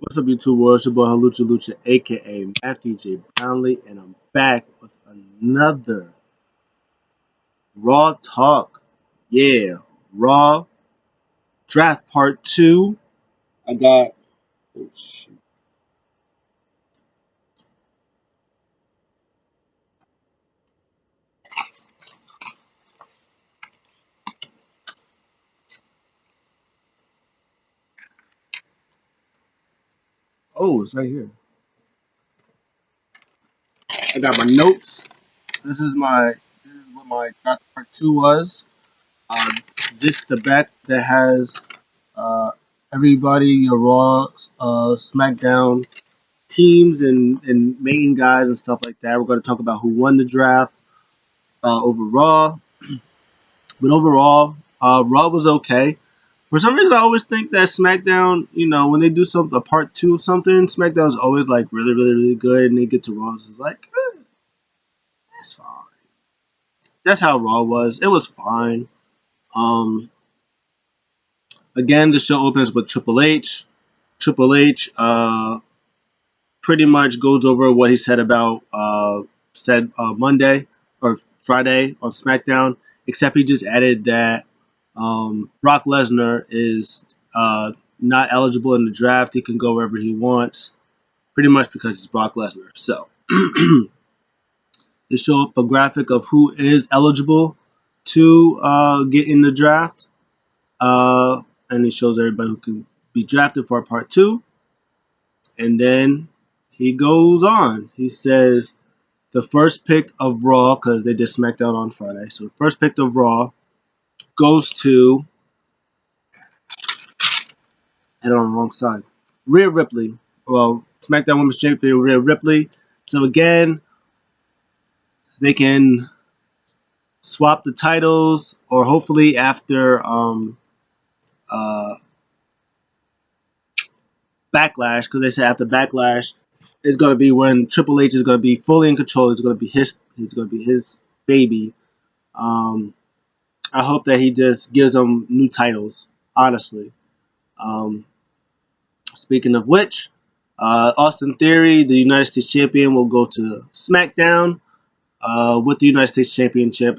What's up, YouTube world? It's your boy Halucha Lucha, aka Matthew J. Brownlee, and I'm back with another Raw Talk. Yeah, Raw Draft Part 2. I got. Oh, shoot. Oh, it's right here. I got my notes. This is what my Draft Part 2 was. Uh, this is the back that has uh, everybody, your Raw, SmackDown teams and main guys and stuff like that. We're going to talk about who won the draft overall. But overall, Raw was okay. For some reason, I always think that SmackDown, when they do something, a part two of something, SmackDown's always like really, really, really good, and they get to Raw, it's like, that's fine. That's how Raw was. It was fine. Um, Again, the show opens with Triple H. Triple H pretty much goes over what he said about Monday or Friday on SmackDown, except he just added that Brock Lesnar is not eligible in the draft. He can go wherever he wants, pretty much because it's Brock Lesnar. So they show up a graphic of who is eligible to get in the draft, and it shows everybody who can be drafted for part two. And then he goes on. He says the first pick of Raw, because they did SmackDown on Friday. So the first pick of Raw goes to, and on the wrong side, Rhea Ripley. Well, SmackDown Women's Champion Rhea Ripley. So again, they can swap the titles, or hopefully after uh, Backlash, because they said after Backlash is going to be when Triple H is going to be fully in control. It's going to be his baby. Um, I hope that he just gives them new titles. Honestly. Um, Speaking of which, Austin Theory, the United States Champion, will go to SmackDown with the United States Championship,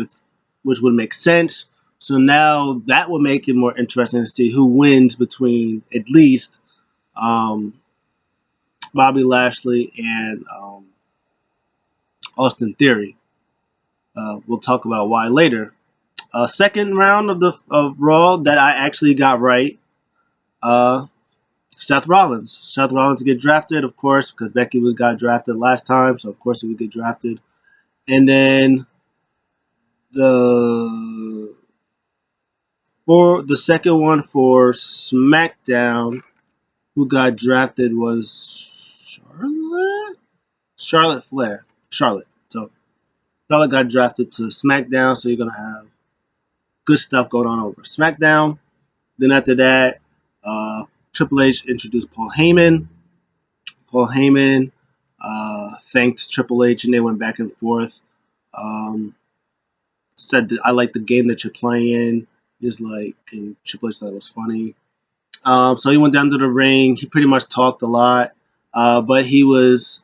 which would make sense. So now that will make it more interesting to see who wins between at least um, Bobby Lashley and Austin Theory. We'll talk about why later. Second round of Raw that I actually got right. Uh, Seth Rollins. Seth Rollins get drafted, of course, because Becky got drafted last time, so of course he would get drafted. And then the for the second one for SmackDown, who got drafted was Charlotte Flair. Charlotte. So Charlotte got drafted to SmackDown, so you're gonna have good stuff going on over SmackDown. Then after that, Triple H introduced Paul Heyman. Paul Heyman thanked Triple H, and they went back and forth. Um, Said that I like the game that you're playing. Is like, and Triple H thought it was funny. So he went down to the ring. He pretty much talked a lot, but he was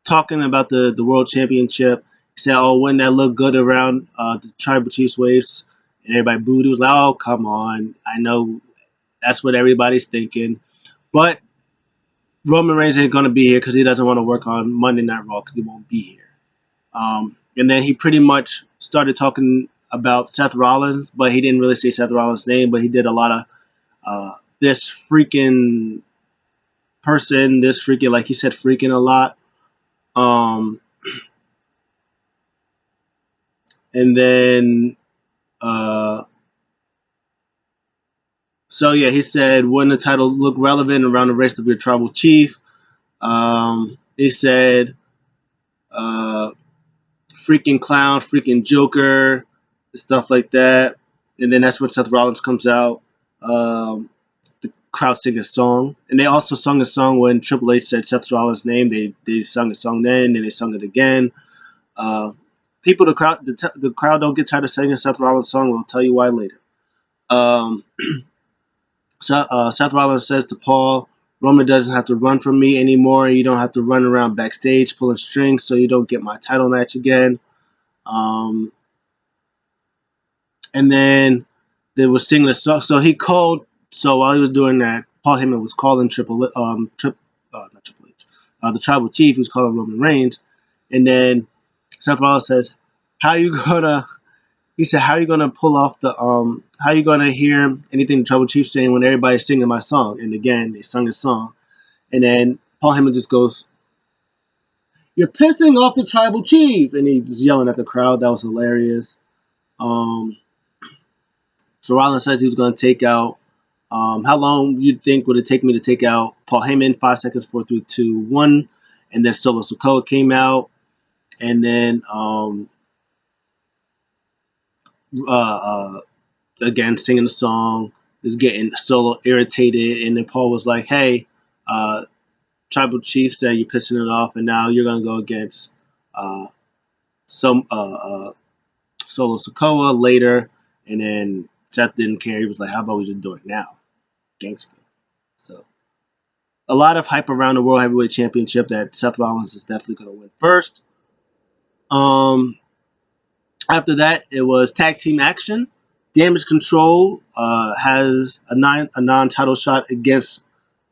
talking about the world championship. He said, "Oh, wouldn't that look good around the Tribal Chiefs waves?" And everybody booed. He was like, "Oh, come on! I know that's what everybody's thinking, but Roman Reigns ain't gonna be here because he doesn't want to work on Monday Night Raw because he won't be here." And then he pretty much started talking about Seth Rollins, but he didn't really say Seth Rollins' name, but he did a lot of this freaking person, this freaking, like he said freaking a lot. Um, and then, uh, so yeah, he said, wouldn't the title look relevant around the rest of your tribal chief? He said, uh, freaking clown, freaking Joker, stuff like that. And then that's when Seth Rollins comes out. The crowd sing a song, and they also sung a song when Triple H said Seth Rollins' name. They sung a song then, and then they sung it again. Uh, the crowd don't get tired of singing Seth Rollins' song. We'll tell you why later. Um, Seth Rollins says to Paul, Roman doesn't have to run from me anymore. You don't have to run around backstage pulling strings so you don't get my title match again. Um, and then they were singing a song. So he called. So while he was doing that, Paul Heyman was calling not Triple H, the Tribal Chief. He was calling Roman Reigns, and then Seth Rollins says, "How you gonna?" He said, "How you gonna pull off the How you gonna hear anything the Tribal Chief saying when everybody's singing my song?" And again, they sung his song, and then Paul Heyman just goes, "You're pissing off the Tribal Chief," and he's yelling at the crowd. That was hilarious. Um, so Rollins says he was gonna take out. How long you think would it take me to take out Paul Heyman? 5 seconds, 4, 3, 2, 1. And then Solo Sikoa came out. And then, again, singing the song, is getting Solo irritated. And then Paul was like, hey, Tribal Chief said you're pissing it off. And now you're going to go against uh, some Solo Sikoa later. And then Seth didn't care. He was like, how about we just do it now? Gangster. So a lot of hype around the World Heavyweight Championship that Seth Rollins is definitely going to win first. Um, After that, it was tag team action. Damage Control has a non-title shot against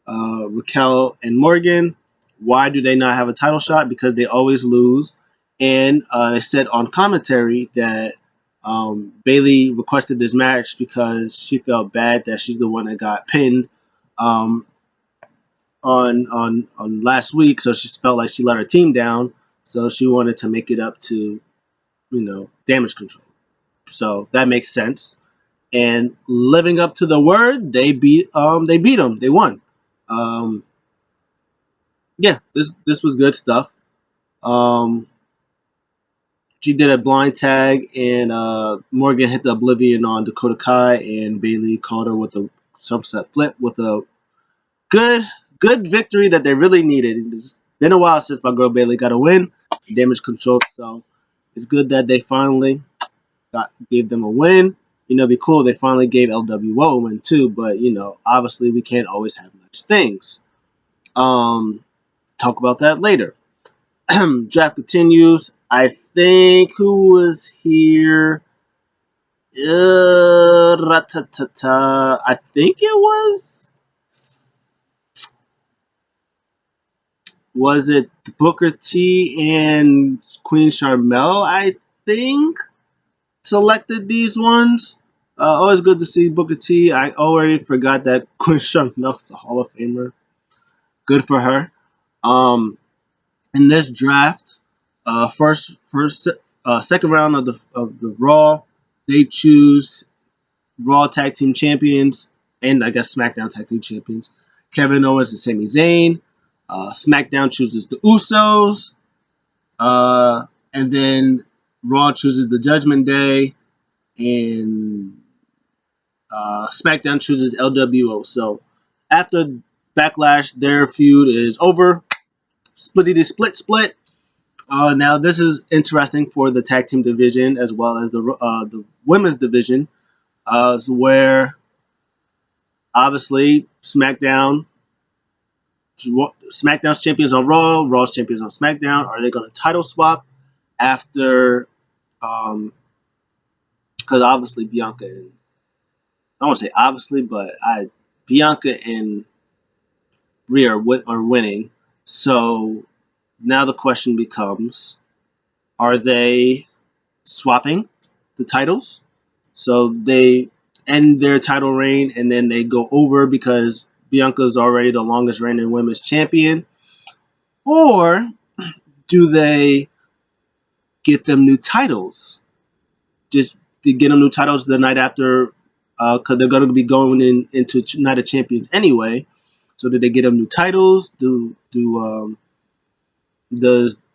Raquel and Morgan. Why do they not have a title shot? Because they always lose. And they said on commentary that Bayley requested this match because she felt bad that she's the one that got pinned um, on last week, so she felt like she let her team down. So she wanted to make it up to Damage Control. So that makes sense. And living up to the word, they beat them. They won. Um, yeah, this was good stuff. Um, she did a blind tag, and Morgan hit the Oblivion on Dakota Kai, and Bayley caught her with a sunset flip with a good good victory that they really needed. It's been a while since my girl Bayley got a win, Damage Control. So it's good that they finally gave them a win. It'd be cool. They finally gave LWO a win too, but obviously we can't always have nice things. Talk about that later. Draft continues. I think who was here? I think it was it Booker T and Queen Charmel, I think, selected these ones. Always good to see Booker T. I already forgot that Queen Charmel is a Hall of Famer. Good for her. Um, in this draft, second round of the Raw, they choose Raw Tag Team Champions and I guess SmackDown Tag Team Champions. Kevin Owens and Sami Zayn. SmackDown chooses the Usos. And then Raw chooses the Judgment Day, and SmackDown chooses LWO. So after Backlash, their feud is over. Splitty split. Now this is interesting for the tag team division as well as the women's division, where obviously SmackDown's champions on Raw, Raw's champions on SmackDown. Are they going to title swap after? Because obviously Bianca and I don't want to say obviously, but Bianca and Rhea are winning. So now the question becomes: are they swapping the titles? So they end their title reign and then they go over because Bianca is already the longest reigning women's champion, or do they get them new titles? Just to get them new titles the night after, because they're going to be going into Night of Champions anyway. So did they get them new titles? Does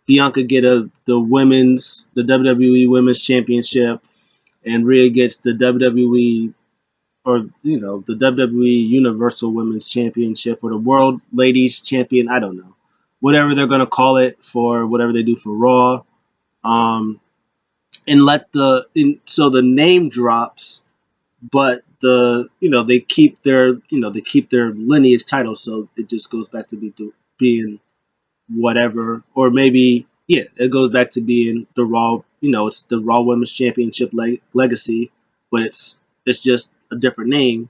Bianca get the WWE Women's Championship, and Rhea gets the WWE or the WWE Universal Women's Championship or the World Ladies Champion? I don't know, whatever they're going to call it for whatever they do for Raw. Um, and so the name drops, but they keep their lineage title, so it just goes back to being whatever, or maybe yeah, it goes back to being the Raw. It's the Raw Women's Championship legacy, but it's just a different name.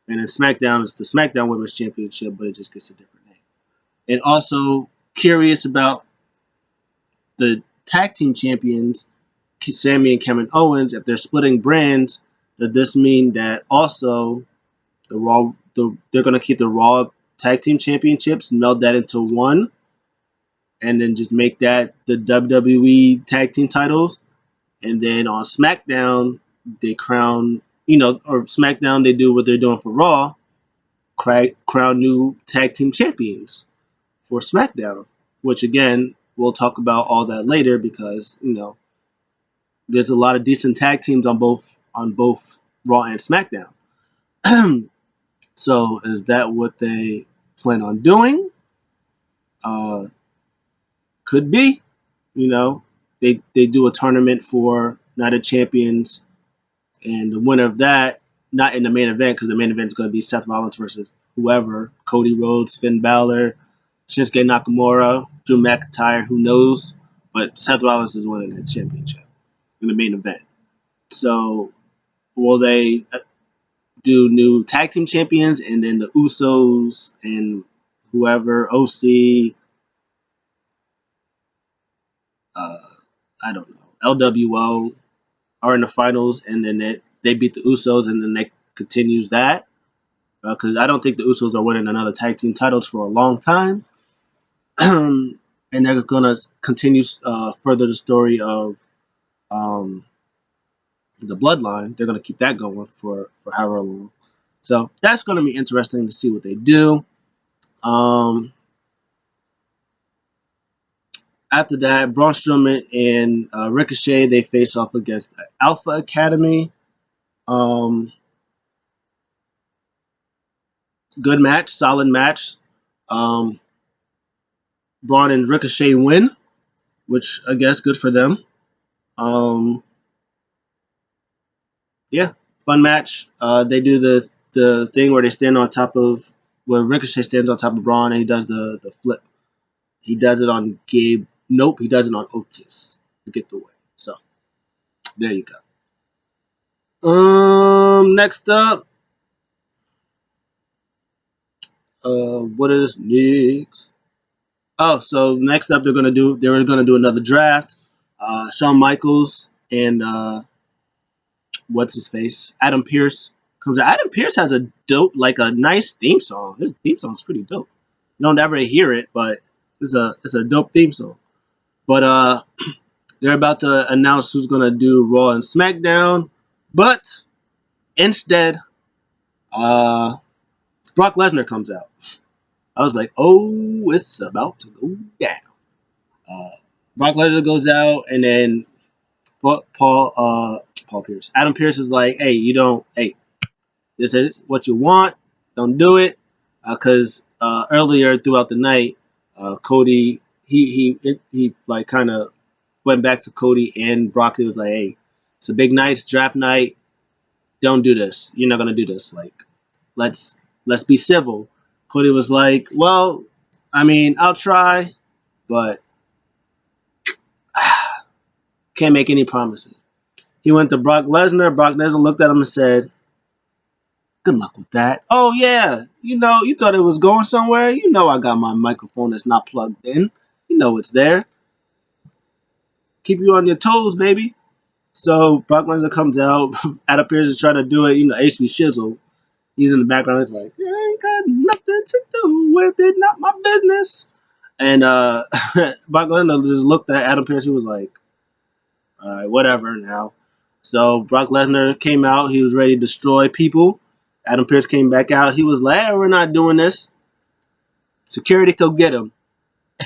And then SmackDown is the SmackDown Women's Championship, but it just gets a different name. And also curious about the tag team champions, Sammy and Kevin Owens. If they're splitting brands, does this mean that also they're going to keep the Raw tag team championships, meld that into one, and then just make that the WWE tag team titles? And then on SmackDown, they crown, or SmackDown, they do what they're doing for Raw, crown new tag team champions for SmackDown, which again, we'll talk about all that later because, there's a lot of decent tag teams on both Raw and SmackDown. So is that what they plan on doing? Uh, could be. You know, they do a tournament for Night of Champions, and the winner of that, not in the main event, because the main event is going to be Seth Rollins versus whoever, Cody Rhodes, Finn Balor, Shinsuke Nakamura, Drew McIntyre, who knows? But Seth Rollins is winning that championship in the main event. So will they do new tag team champions, and then the Usos and whoever, OC, uh, I don't know, LWO are in the finals, and then they beat the Usos, and then they continues that? Because I don't think the Usos are winning another tag team titles for a long time. And they're going to continue further the story of um, the Bloodline. They're going to keep that going for however long. So that's going to be interesting to see what they do. Um, After that, Braun Strowman and Ricochet, they face off against Alpha Academy. Um, Good match, solid match. Um, Braun and Ricochet win, which I guess good for them. Um, yeah, fun match. They do the thing where they stand on top of where Ricochet stands on top of Braun, and he does the flip. He does it on Gabe. Nope, he does it on Otis to get the win. So there you go. Next up, what is next? Oh, so next up they were gonna do another draft. Shawn Michaels and what's his face? Adam Pearce comes out. Adam Pearce has a dope, like a nice theme song. His theme song's pretty dope. You don't ever hear it, but it's a dope theme song. But they're about to announce who's gonna do Raw and SmackDown. But instead, uh, Brock Lesnar comes out. I was like, oh, it's about to go down. Uh, Brock Lesnar goes out, and then Paul Pierce, Adam Pierce is like, hey, hey, this is what you want, don't do it, because earlier throughout the night, Cody, he like kind of went back to Cody and Brock. He was like, hey, it's a big night, it's draft night, don't do this. You're not gonna do this. Like, let's be civil. Cody was like, well, I mean, I'll try, but can't make any promises. He went to Brock Lesnar. Brock Lesnar looked at him and said, good luck with that. Oh, yeah. You thought it was going somewhere? I got my microphone that's not plugged in. It's there. Keep you on your toes, baby. So Brock Lesnar comes out. Adam Pearce is trying to do it. HB Shizzle. He's in the background. He's like, it ain't got nothing to do with it. Not my business. And Brock Lesnar just looked at Adam Pearce. He was like, all right, whatever now. So Brock Lesnar came out. He was ready to destroy people. Adam Pearce came back out. He was like, hey, we're not doing this. Security, go get him.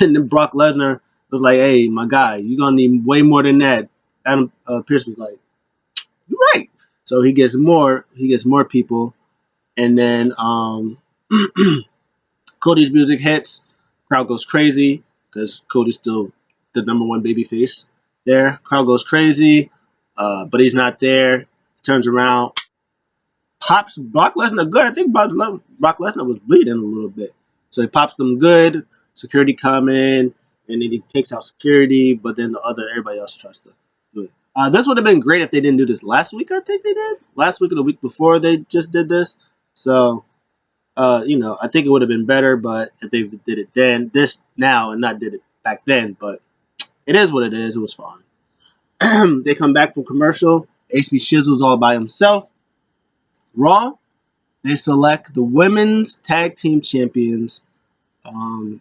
And then Brock Lesnar was like, hey, my guy, you're going to need way more than that. Adam Pearce was like, you're right. So he gets more people. And then Cody's music hits. Crowd goes crazy because Cody's still the number one baby face there. Crowd goes crazy, but he's not there. He turns around, pops Brock Lesnar good. I think Brock Lesnar was bleeding a little bit. So he pops them good. Security come in, and then he takes out security, but then everybody else tries to do it. This would have been great if they didn't do this last week. I think they did. Last week or the week before they just did this. So, I think it would have been better, but if they did it then, this now, and not did it back then, but it is what it is. It was fine. They come back from commercial. HB Shizzle's all by himself. Raw, they select the women's tag team champions, um,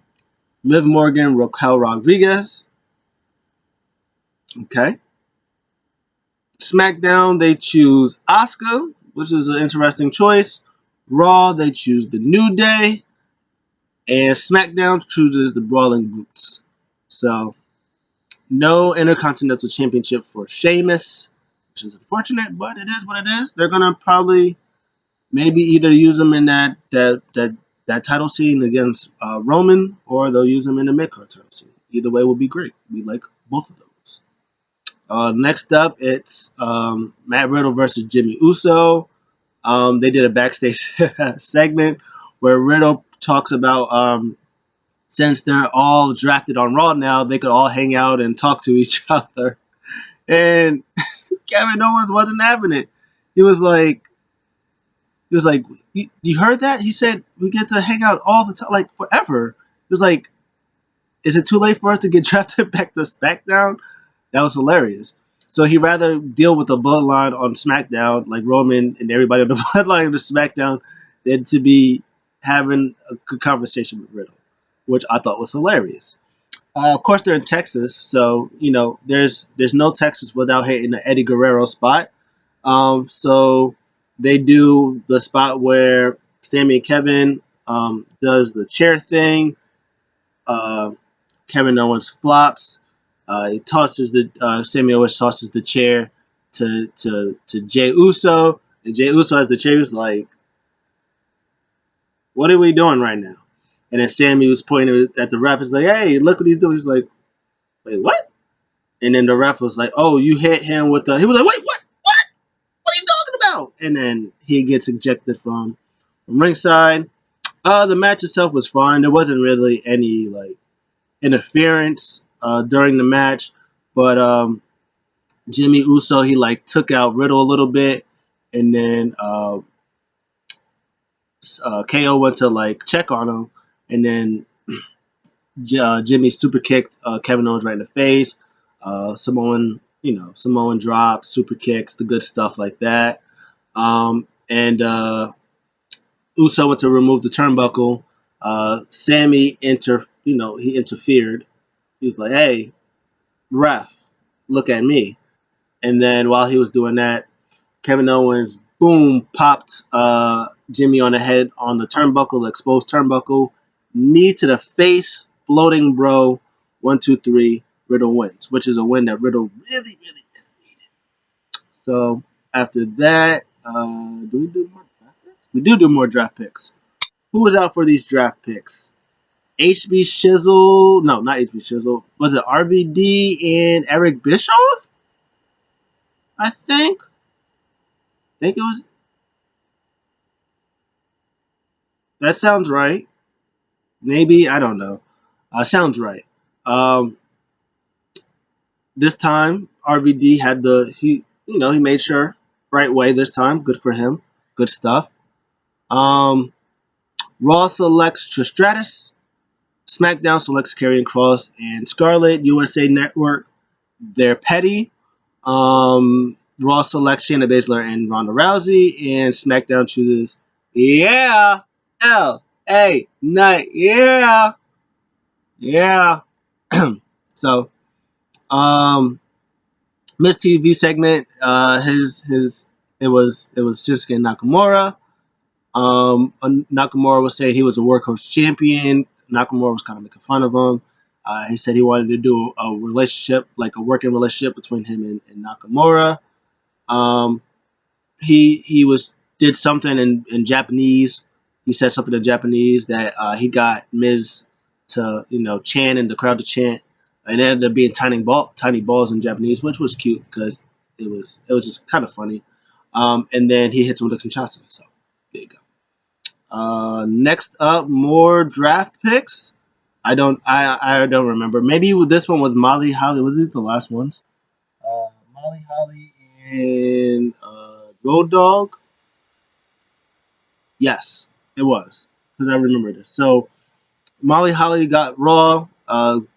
Liv Morgan, Raquel Rodriguez. Okay. SmackDown, they choose Asuka, which is an interesting choice. Raw, they choose the New Day. And SmackDown chooses the Brawling Brutes. So, no Intercontinental Championship for Sheamus, which is unfortunate, but it is what it is. They're going to probably maybe either use him in that title scene against Roman, or they'll use him in the mid-card title scene. Either way will be great. We like both of those. Next up, it's Matt Riddle versus Jimmy Uso. They did a backstage segment where Riddle talks about since they're all drafted on Raw now, they could all hang out and talk to each other. And Kevin Owens wasn't having it. He was like, you heard that? He said we get to hang out all the time, like forever. He was like, is it too late for us to get drafted back to SmackDown? That was hilarious. So he'd rather deal with the Bloodline on SmackDown, like Roman and everybody on the Bloodline on the SmackDown, than to be having a good conversation with Riddle, which I thought was hilarious. Of course, they're in Texas, so there's no Texas without hitting the Eddie Guerrero spot. So they do the spot where Sammy and Kevin does the chair thing. Uh, Kevin Owens flops. He tosses Sammy Owens tosses the chair to Jey Uso, and Jey Uso has the chair. He's like, "What are we doing right now?" And then Sammy was pointing at the ref. He's like, "Hey, look what he's doing." He's like, "Wait, what?" And then the ref was like, "Oh, you hit him with the." He was like, "Wait, what? What? What are you talking about?" And then he gets ejected from ringside. The match itself was fine. There wasn't really any like interference during the match, but Jimmy Uso, he like took out Riddle a little bit, and then KO went to like check on him, and then Jimmy super kicked Kevin Owens right in the face. Samoan drops, super kicks, the good stuff like that. And Uso went to remove the turnbuckle. Sammy he interfered. He was like, "Hey, ref, look at me." And then while he was doing that, Kevin Owens, boom, popped Jimmy on the head on the turnbuckle, the exposed turnbuckle. Knee to the face, floating bro. 1, 2, 3. Riddle wins, which is a win that Riddle really, really needed. So after that, do we do more draft picks? We do more draft picks. Who was out for these draft picks? HB Shizzle. No, not HB Shizzle. Was it RVD and Eric Bischoff? I think. I think it was. That sounds right. Maybe, I don't know. Sounds right. Um, this time RVD had he made sure right way this time. Good for him. Good stuff. Um, Raw selects Tristratus. SmackDown selects Karrion Kross and Scarlett. USA Network, they're petty. Raw selects Shayna Baszler and Ronda Rousey, and SmackDown chooses LA Knight. Yeah. So, Miss TV segment. His it was Shinsuke Nakamura. Nakamura was saying he was a workhorse champion. Nakamura was kind of making fun of him. He said he wanted to do a relationship, like a working relationship between him and Nakamura. Um, he did something in Japanese. He said something in Japanese that he got Miz to chant and the crowd to chant. And it ended up being tiny balls in Japanese, which was cute because it was just kind of funny. And then he hits him with a Kinshasa. So there you go. Next up, more draft picks. I don't remember. Maybe this one was Molly Holly. Was it the last one? Molly Holly and Road Dog. Yes, it was because I remember this. So Molly Holly got Raw.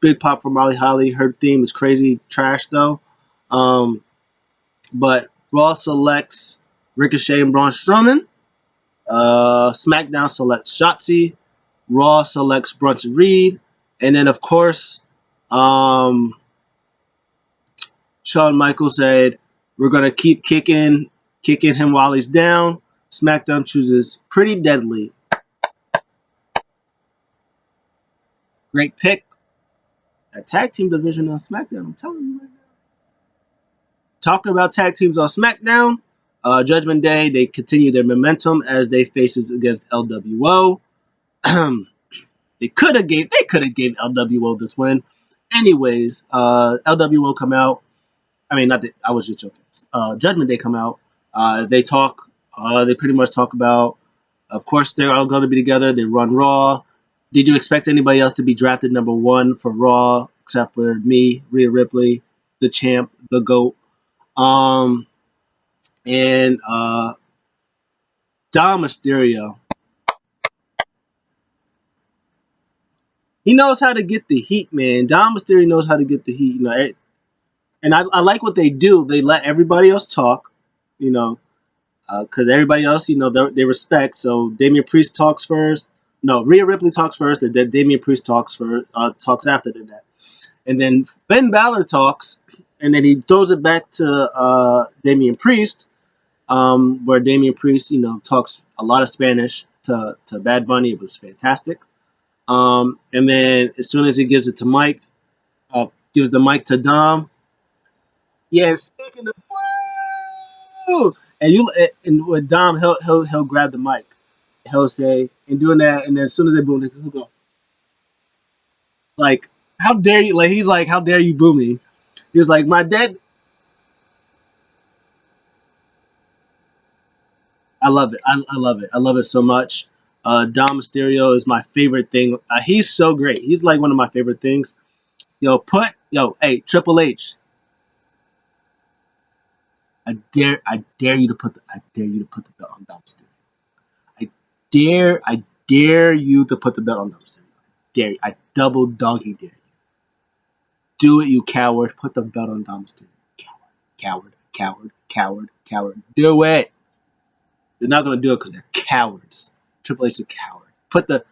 Big pop for Molly Holly. Her theme is crazy trash though. Um, but Raw selects Ricochet and Braun Strowman. SmackDown selects Shotzi. Raw selects Brunson Reed. And then, of course, um, Shawn Michaels said, we're going to keep kicking him while he's down. SmackDown chooses Pretty Deadly. Great pick. A tag team division on SmackDown, I'm telling you right now. Talking about tag teams on SmackDown, Judgment Day, they continue their momentum as they faces against LWO. They could have gave LWO this win. Anyways, LWO come out. I mean, not that I was just joking. Judgment Day come out. They talk. They pretty much talk about. Of course, they're all going to be together. They run Raw. Did you expect anybody else to be drafted number one for Raw except for me, Rhea Ripley, the champ, the goat, um, and Dom Mysterio? He knows how to get the heat, man. Dom Mysterio knows how to get the heat. And I like what they do. They let everybody else talk. You know, because everybody else, they respect. So Damian Priest talks first. No, Rhea Ripley talks first, and then Damian Priest talks after that. And then Ben Balor talks, and then he throws it back to Damian Priest, where Damian Priest, talks a lot of Spanish to Bad Bunny. It was fantastic. And then as soon as he gives it to Mike, gives the mic to Dom. Yeah, speaking of woo, and with Dom, he'll grab the mic. He'll say and doing that, and then as soon as they boom, he'll go like, "How dare you?" Like he's like, "How dare you boo me?" He was like, "My dad." I love it. I love it. I love it so much. Dom Mysterio is my favorite thing. He's so great. He's like one of my favorite things. Hey, Triple H. I dare you to put the belt on Dom Mysterio. I dare you to put the belt on Dom Mysterio. Dare you. I double doggy dare you. Do it, you coward. Put the belt on Dom Mysterio. Coward, coward, coward, coward, coward. Do it. They're not gonna do it because they're cowards. Triple H is a coward. Put the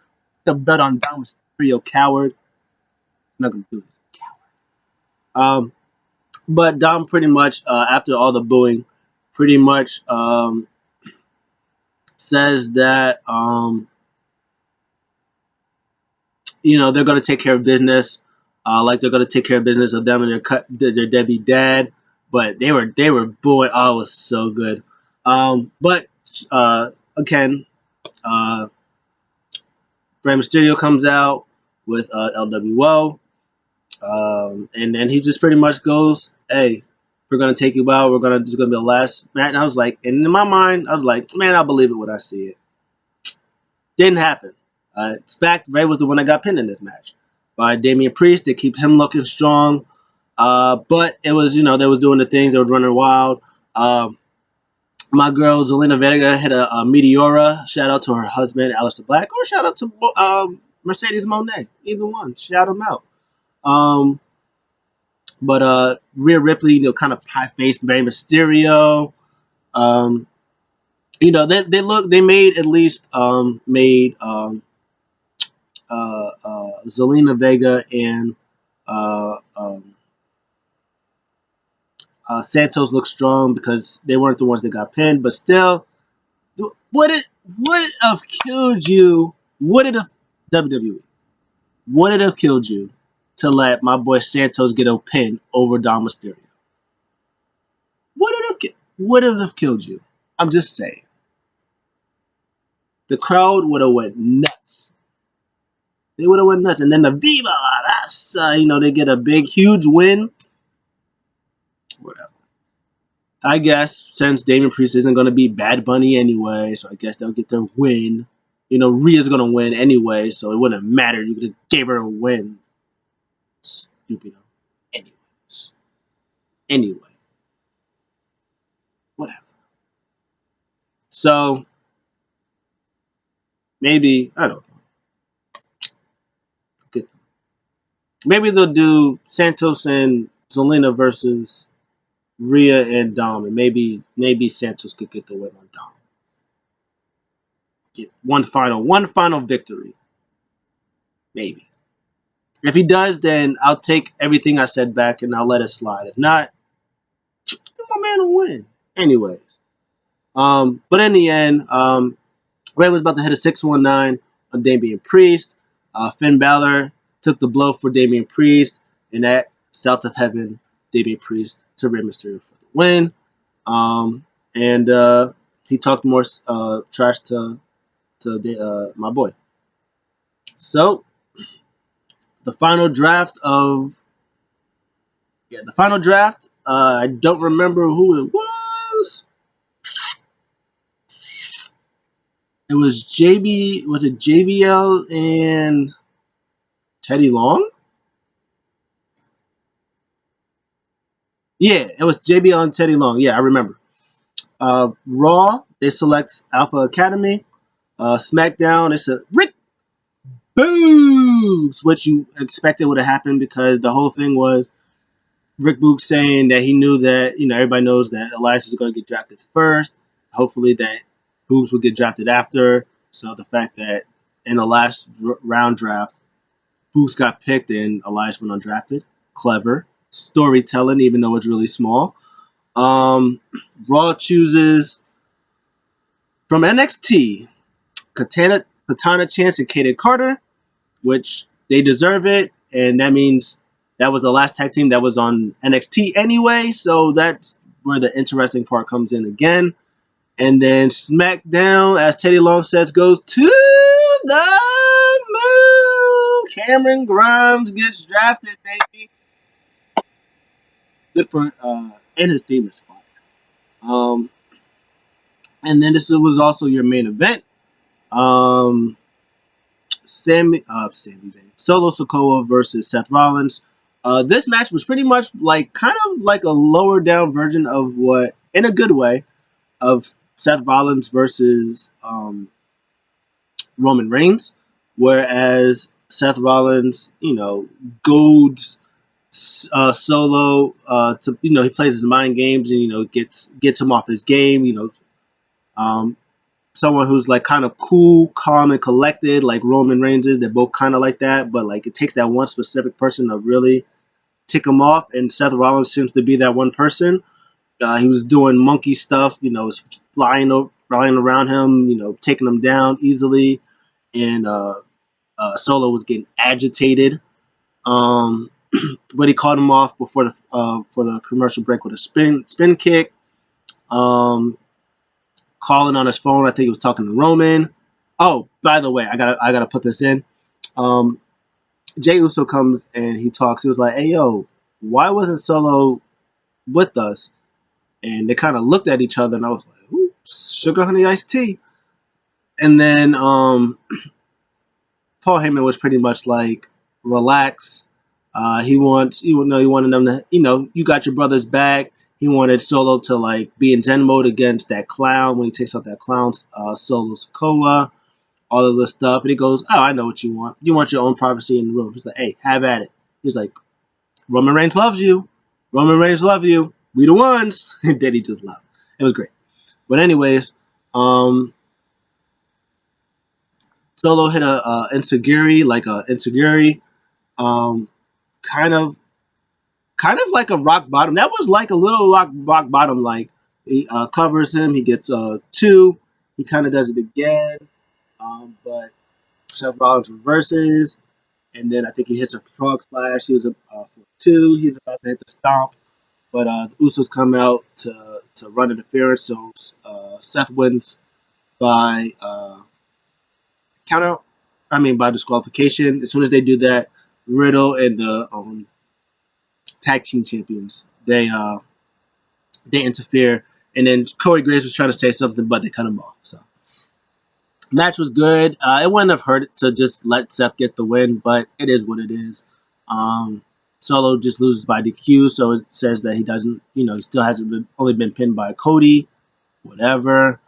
belt on Dom Mysterio, coward. They're not gonna do this. Coward. But Dom pretty much after all the booing, pretty much says that they're gonna take care of business, like they're gonna take care of business of them and their deadbeat dad. But they were booing. Oh, it was so good. But again, uh, Rey Mysterio comes out with LWO, and then he just pretty much goes, "Hey, we're gonna take you out. This is gonna be the last match." And I was like, and in my mind, I was like, "Man, I'll believe it when I see it." Didn't happen. In fact, Ray was the one that got pinned in this match by Damian Priest to keep him looking strong. But it was, they was doing the things. They were running wild. My girl Zelina Vega hit a Meteora. Shout out to her husband, Aleister Black, or shout out to Mercedes Moné. Either one. Shout them out. Um, but Rhea Ripley, kind of pie faced Rey Mysterio. Um, they made at least made Zelina Vega and uh, um, Santos look strong because they weren't the ones that got pinned. But still, would it have killed you? Would it have WWE? Would it have killed you to let my boy Santos get a pin over Dom Mysterio? Would it have killed you? I'm just saying. The crowd would have went nuts. They would have went nuts, and then the Viva La Raza, they get a big, huge win. Whatever. I guess since Damian Priest isn't going to be Bad Bunny anyway, so I guess they'll get their win. Rhea's going to win anyway, so it wouldn't matter. You could gave her a win. Stupido. Anyways. Anyway. Whatever. So, maybe, I don't know. Maybe they'll do Santos and Zelina versus Rhea and Dom, and maybe Santos could get the win on Dom. Get one final victory. Maybe. If he does, then I'll take everything I said back and I'll let it slide. If not, my man will win. Anyways. But in the end, Ray was about to hit a 619 on Damian Priest. Finn Balor took the blow for Damian Priest, and that south of heaven, Damian Priest to Rey Mysterio for the win. And he talked more trash to my boy. So the final draft. I don't remember who it was. It was JB. Was it JBL and Teddy Long? Yeah, it was JBL and Teddy Long. Yeah, I remember. Raw, they select Alpha Academy. SmackDown, it's a Rick Boogs, which you expected would have happened because the whole thing was Rick Boogs saying that he knew that, everybody knows that Elias is going to get drafted first. Hopefully that Boogs would get drafted after. So the fact that in the last round draft, Boogs got picked and Elias went undrafted. Clever. Storytelling, even though it's really small. Raw chooses from NXT, Katana Chance and Kaden Carter, which they deserve it, and that means that was the last tag team that was on NXT anyway, so that's where the interesting part comes in again. And then SmackDown, as Teddy Long says, goes to the moon. Cameron Grimes gets drafted, baby. Good for and his theme is fire. And then this was also your main event. Sami Zayn, Solo Sikoa versus Seth Rollins. This match was pretty much kind of like a lower down version of what, in a good way, of Seth Rollins versus Roman Reigns, whereas Seth Rollins, goads Solo to, he plays his mind games and gets him off his game. Um, Someone who's kind of cool, calm, and collected, like Roman Reigns is. They're both kind of like that, but it takes that one specific person to really tick him off. And Seth Rollins seems to be that one person. He was doing monkey stuff, flying around him, taking him down easily, and Solo was getting agitated. But he caught him off before for the commercial break with a spin kick. Calling on his phone. I think he was talking to Roman. Oh, by the way, I gotta put this in. Jey Uso comes and he talks. He was like, "Hey, yo, why wasn't Solo with us?" And they kind of looked at each other, and I was like, "Ooh, sugar honey iced tea." And then Paul Heyman was pretty much like, "Relax." He wanted them to, you got your brother's back. He wanted Solo to be in Zen mode against that clown when he takes out that clown, Solo Sikoa, all of this stuff. And he goes, "Oh, I know what you want. You want your own privacy in the room." He's like, "Hey, have at it." He's like, "Roman Reigns loves you. Roman Reigns love you. We the ones." And then he just left. It was great. But anyways, Solo hit a insecurity, kind of like a rock bottom. That was like a little rock bottom. He covers him. He gets two. He kind of does it again, but Seth Rollins reverses, and then I think he hits a frog splash. He was for two. He's about to hit the stomp, but the Usos come out to run interference. So Seth wins by count out. I mean by disqualification. As soon as they do that, Riddle and the tag team champions, they They interfere, and then Corey Graves was trying to say something, but they cut him off. So match was good. It wouldn't have hurt to just let Seth get the win, but it is what it is. Um, Solo just loses by DQ, so it says that he doesn't, he still hasn't only been pinned by Cody, whatever.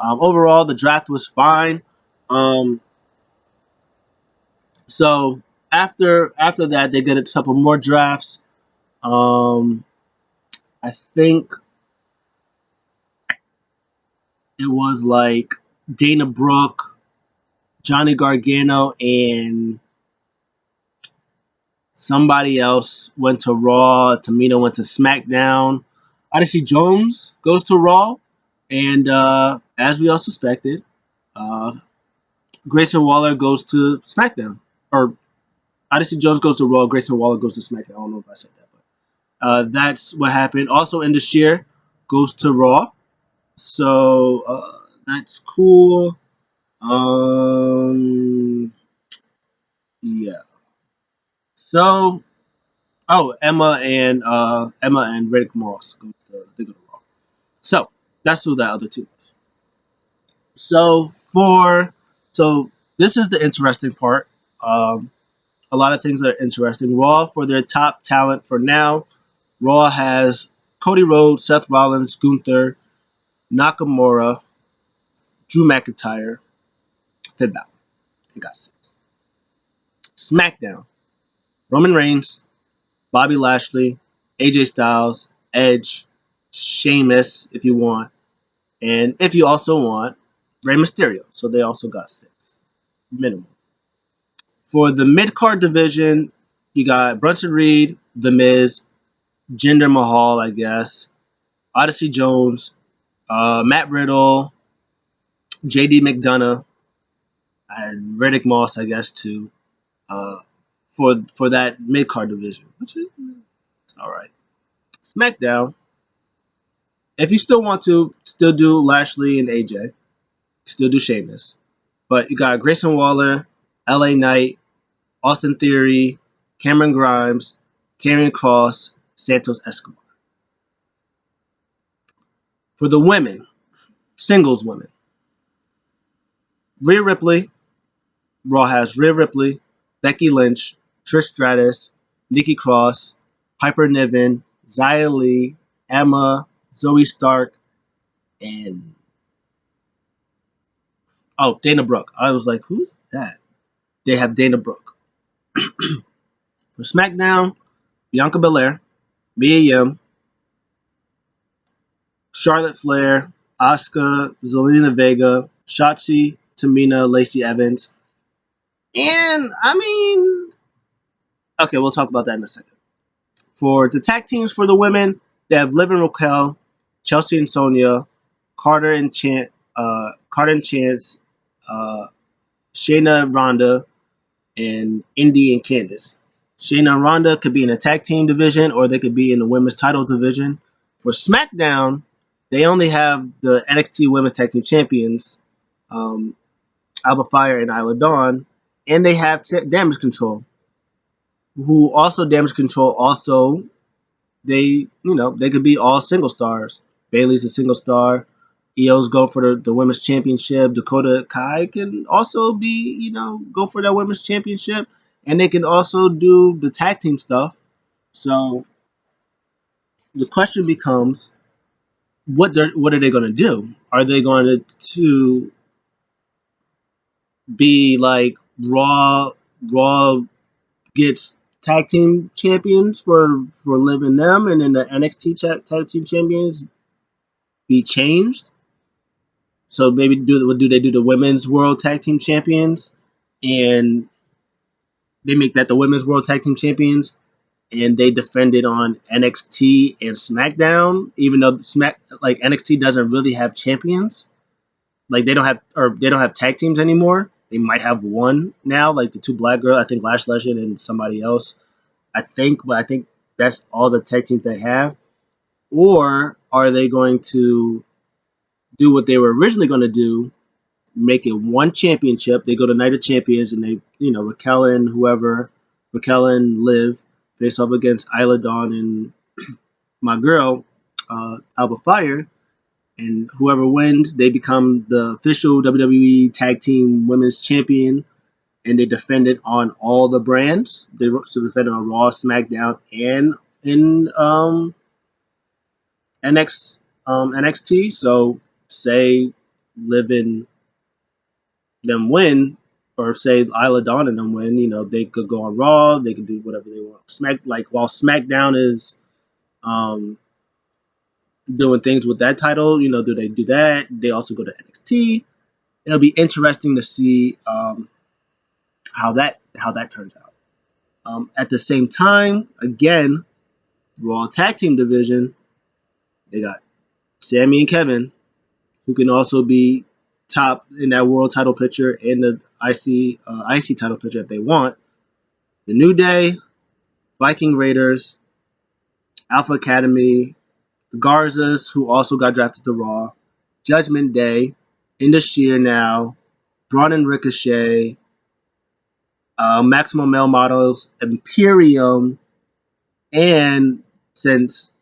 Overall, the draft was fine. Um, so after that, they get a couple more drafts. Um, I think it was like Dana Brooke, Johnny Gargano, and somebody else went to Raw. Tamina went to SmackDown. Odyssey Jones goes to Raw, and as we all suspected, uh, Grayson Waller goes to SmackDown. Or Odyssey Jones goes to Raw. Grayson Waller goes to SmackDown. I don't know if I said that, but that's what happened. Also, Indus goes to Raw, so that's cool. Yeah. So, oh, Emma and Riddick Moss go to Raw. So that's who that other two was. So so this is the interesting part. Um, a lot of things that are interesting. Raw for their top talent for now. Raw has Cody Rhodes, Seth Rollins, Gunther, Nakamura, Drew McIntyre, Finn Balor. They got six. SmackDown: Roman Reigns, Bobby Lashley, AJ Styles, Edge, Sheamus, if you want, and if you also want, Rey Mysterio. So they also got six minimum. For the mid card division, you got Brunson Reed, The Miz, Jinder Mahal, I guess, Odyssey Jones, Matt Riddle, JD McDonough, and Riddick Moss, I guess, too, uh, for that mid card division, which is all right. SmackDown, if you still want to, still do Lashley and AJ, still do Sheamus, but you got Grayson Waller, LA Knight, Austin Theory, Cameron Grimes, Karrion Kross, Santos Escobar. For the women, singles women, Rhea Ripley, Raw has Rhea Ripley, Becky Lynch, Trish Stratus, Nikki Cross, Piper Niven, Xia Li, Emma, Zoe Stark, and Dana Brooke. I was like, who's that? They have Dana Brooke. For SmackDown, Bianca Belair, Mia Yim, Charlotte Flair, Asuka, Zelina Vega, Shotzi, Tamina, Lacey Evans, and I mean, okay, we'll talk about that in a second. For the tag teams for the women, they have Liv and Raquel, Chelsea and Sonya, Carter and Chance, uh, Shayna Ronda, and Indy and Candice. Shayna and Ronda could be in a tag team division or they could be in the women's title division. For SmackDown, they only have the NXT Women's Tag Team Champions, um, Alba Fire and Isla Dawn, and they have Damage Control, who also Damage Control also they could be all single stars. Bailey's a single star. Io's go for the women's championship. Dakota Kai can also be, go for that women's championship. And they can also do the tag team stuff. So the question becomes, what are they going to do? Are they going to be like Raw gets tag team champions for living them, and then the NXT tag team champions be changed? So maybe do they do the women's world tag team champions, and they make that the women's world tag team champions, and they defend it on NXT and SmackDown, even though NXT doesn't really have champions, like they don't have tag teams anymore. They might have one now, like the two black girls, I think Lash Legend and somebody else. But I think that's all the tag teams they have. Or are they going to do what they were originally going to do, make it one championship? They go to Night of Champions and they, Raquel and Liv face off against Isla Dawn and my girl, Alba Fire, and whoever wins, they become the official WWE Tag Team Women's Champion, and they defend it on all the brands. They defend it on Raw, SmackDown, and in NXT. So, say Living them win, or say Isla Dawn and them win, they could go on Raw, they could do whatever they want. While SmackDown is um, doing things with that title, do they do that? They also go to NXT. It'll be interesting to see how that turns out. At the same time, again, Raw Tag Team Division, they got Sammy and Kevin, who can also be top in that world title picture and the IC title picture if they want. The New Day, Viking Raiders, Alpha Academy, the Garzas, who also got drafted to Raw, Judgment Day, Indus Sheer now, Braun and Ricochet, Maximum Male Models, Imperium, and since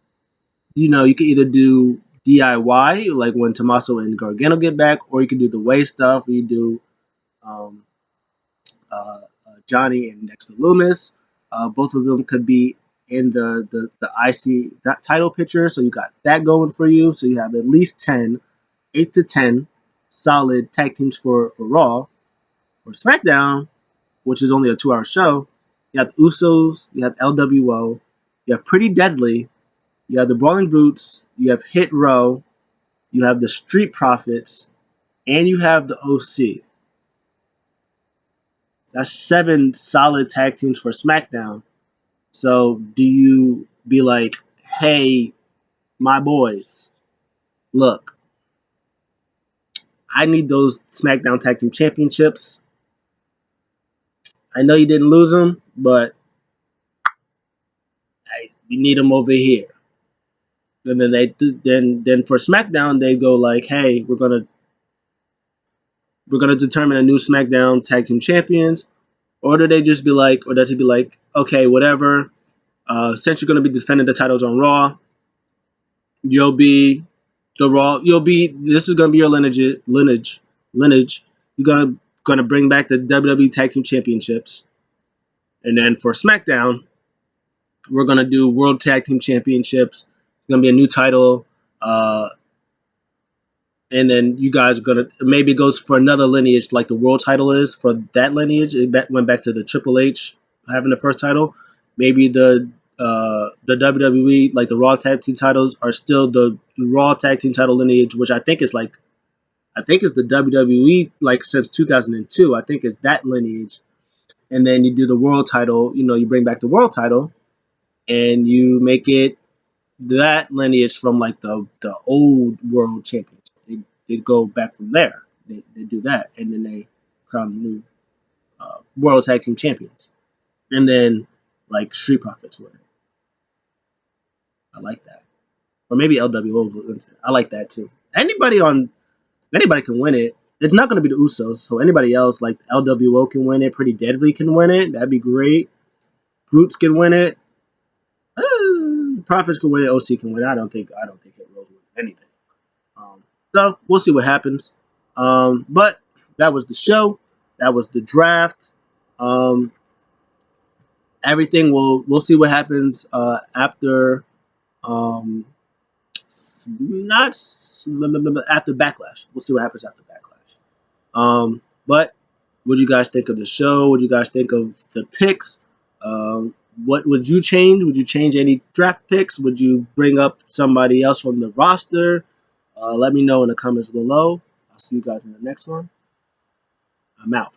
you can either do DIY, like when Tommaso and Gargano get back, or you can do the way stuff, where you do um, Johnny and Dexter Loomis. Both of them could be in the IC title picture, so you got that going for you. So you have at least 8 to 10 solid tag teams for Raw. For SmackDown, which is only a 2-hour show, you have the Usos, you have LWO, you have Pretty Deadly, you have the Brawling Brutes, you have Hit Row, you have the Street Profits, and you have the OC. That's 7 solid tag teams for SmackDown. So do you be like, hey, my boys, look, I need those SmackDown Tag Team Championships. I know you didn't lose them, but you need them over here. And then then for SmackDown they go like, hey, we're gonna determine a new SmackDown Tag Team Champions, or do they just be like, or does it be like, okay, whatever. Since you're gonna be defending the titles on Raw, you'll be the Raw. You'll be. This is gonna be your lineage. You're gonna bring back the WWE Tag Team Championships, and then for SmackDown, we're gonna do World Tag Team Championships. It's gonna be a new title. And then you guys are gonna, maybe it goes for another lineage like the world title is for that lineage. It went back to the Triple H having the first title. Maybe the WWE, like the Raw Tag Team titles, are still the Raw Tag Team title lineage, which I think is the WWE like since 2002. I think it's that lineage. And then you do the world title. You bring back the world title, and you make it that lineage from like the old world championship. They go back from there. They do that, and then they crown new world tag team champions, and then like Street Profits win it. I like that, or maybe LWO will win it. I like that too. Anybody can win it. It's not going to be the Usos, so anybody else like LWO can win it. Pretty Deadly can win it. That'd be great. Brutes can win it. Profits can win it. OC can win it. I don't think Hit Rose will win anything. So we'll see what happens. But that was the show. That was the draft. Um, Everything we'll see what happens after not after Backlash. We'll see what happens after Backlash. But what do you guys think of the show? What do you guys think of the picks? What would you change? Would you change any draft picks? Would you bring up somebody else from the roster? Let me know in the comments below. I'll see you guys in the next one. I'm out.